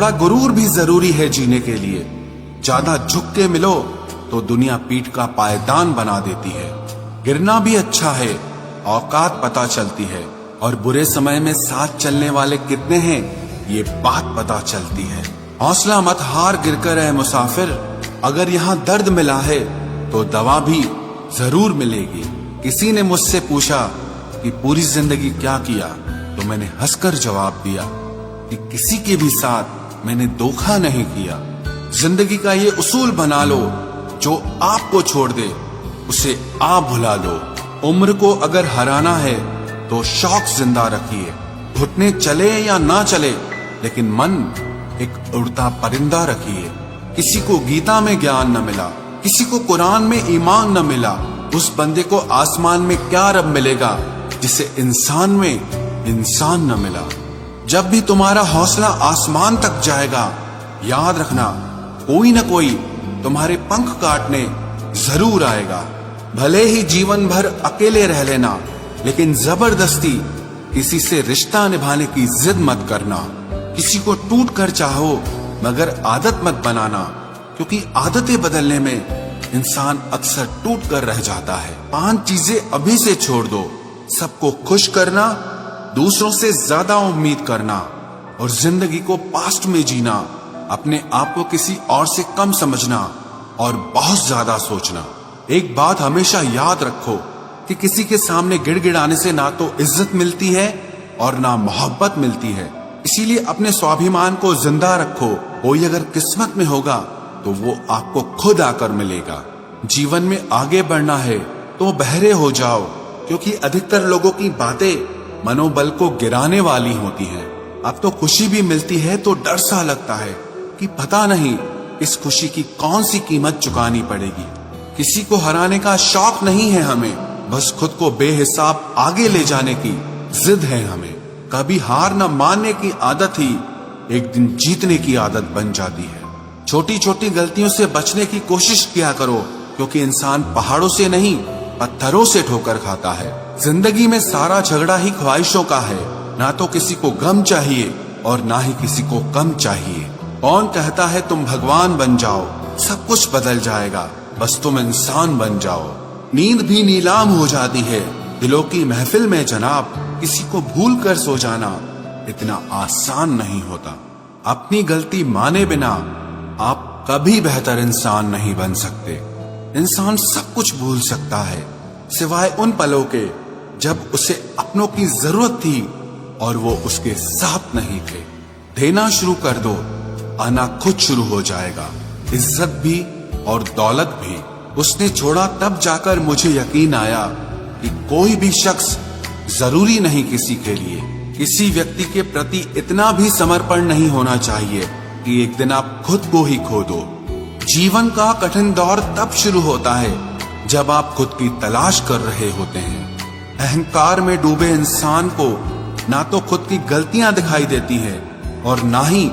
थोड़ा गुरूर भी जरूरी है जीने के लिए। ज्यादा झुक के मिलो तो दुनिया पीठ का पायदान बना देती है। गिरना भी अच्छा है, औकात पता चलती है, और बुरे समय में साथ चलने वाले कितने हैं ये बात पता चलती है। हौसला मत हार गिरकर है मुसाफिर, अगर यहाँ दर्द मिला है तो दवा भी जरूर मिलेगी। किसी ने मुझसे पूछा कि पूरी जिंदगी क्या किया, तो मैंने हंसकर जवाब दिया कि किसी के भी साथ मैंने धोखा नहीं किया। जिंदगी का ये उसूल बना लो, जो आपको छोड़ दे उसे आप भुला लो। उम्र को अगर हराना है तो शौक जिंदा रखिए। घुटने चले या ना चले, लेकिन मन एक उड़ता परिंदा रखिए। किसी को गीता में ज्ञान न मिला, किसी को कुरान में ईमान न मिला, उस बंदे को आसमान में क्या रब मिलेगा जिसे इंसान में इंसान न मिला। जब भी तुम्हारा हौसला आसमान तक जाएगा, याद रखना कोई न कोई तुम्हारे पंख काटने जरूर आएगा। भले ही जीवन भर अकेले रह लेना, लेकिन जबरदस्ती किसी से रिश्ता निभाने की जिद मत करना। किसी को टूट कर चाहो, मगर आदत मत बनाना, क्योंकि आदतें बदलने में इंसान अक्सर टूट कर रह जाता है। 5 चीजें अभी से छोड़ दो। सबको खुश करना, दूसरों से ज्यादा उम्मीद करना, और जिंदगी को पास्ट में जीना। अपने आप को किसी और से कम समझना और बहुत ज्यादा सोचना। एक बात हमेशा याद रखो कि किसी के सामने गिड़गिड़ाने से ना तो इज्जत मिलती है और ना मोहब्बत मिलती है। इसीलिए अपने स्वाभिमान को जिंदा रखो। कोई अगर किस्मत में होगा तो वो आपको खुद आकर मिलेगा। जीवन में आगे बढ़ना है तो बहरे हो जाओ, क्योंकि अधिकतर लोगों की बातें मनोबल को गिराने वाली होती हैं। अब तो खुशी भी मिलती है तो डर सा लगता है कि पता नहीं इस खुशी की कौन सी कीमत चुकानी पड़ेगी। किसी को हराने का शौक नहीं है हमें, बस खुद को बेहिसाब आगे ले जाने की जिद है हमें। कभी हार न मानने की आदत ही एक दिन जीतने की आदत बन जाती है। छोटी छोटी गलतियों से बचने की कोशिश किया करो, क्योंकि इंसान पहाड़ों से नहीं पत्थरों से ठोकर खाता है। जिंदगी में सारा झगड़ा ही ख्वाहिशों का है। ना तो किसी को गम चाहिए और ना ही किसी को कम चाहिए। कौन कहता है तुम भगवान बन जाओ, सब कुछ बदल जाएगा, बस तुम इंसान बन जाओ। नींद भी नीलाम हो जाती है दिलों की महफिल में जनाब। किसी को भूल कर सो जाना इतना आसान नहीं होता। अपनी गलती माने बिना आप कभी बेहतर इंसान नहीं बन सकते। इंसान सब कुछ भूल सकता है, सिवाय उन पलों के जब उसे अपनों की जरूरत थी और वो उसके साथ नहीं थे। देना शुरू कर दो, आना खुद शुरू हो जाएगा। इज्जत भी और दौलत भी उसने छोड़ा, तब जाकर मुझे यकीन आया कि कोई भी शख्स जरूरी नहीं किसी के लिए। किसी व्यक्ति के प्रति इतना भी समर्पण नहीं होना चाहिए कि एक दिन आप खुद को ही खो दो। जीवन का कठिन दौर तब शुरू होता है जब आप खुद की तलाश कर रहे होते हैं। अहंकार में डूबे इंसान को ना तो खुद की गलतियां दिखाई देती है और ना ही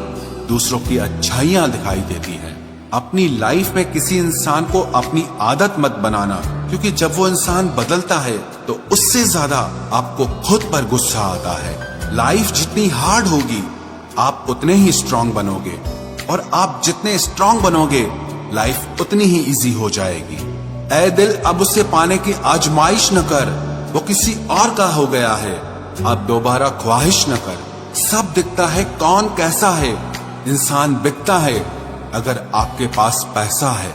दूसरों की अच्छाइयां दिखाई देती है। अपनी लाइफ में किसी इंसान को अपनी आदत मत बनाना, क्योंकि जब वो इंसान बदलता है तो उससे ज्यादा आपको खुद पर गुस्सा आता है। लाइफ जितनी हार्ड होगी आप उतने ही स्ट्रांग बनोगे, और आप जितने स्ट्रांग बनोगे लाइफ उतनी ही इजी हो जाएगी। ऐ दिल अब उसे पाने की आजमाइश न कर, वो किसी और का हो गया है, अब दोबारा ख्वाहिश न कर। सब दिखता है कौन कैसा है, इंसान बिकता है अगर आपके पास पैसा है।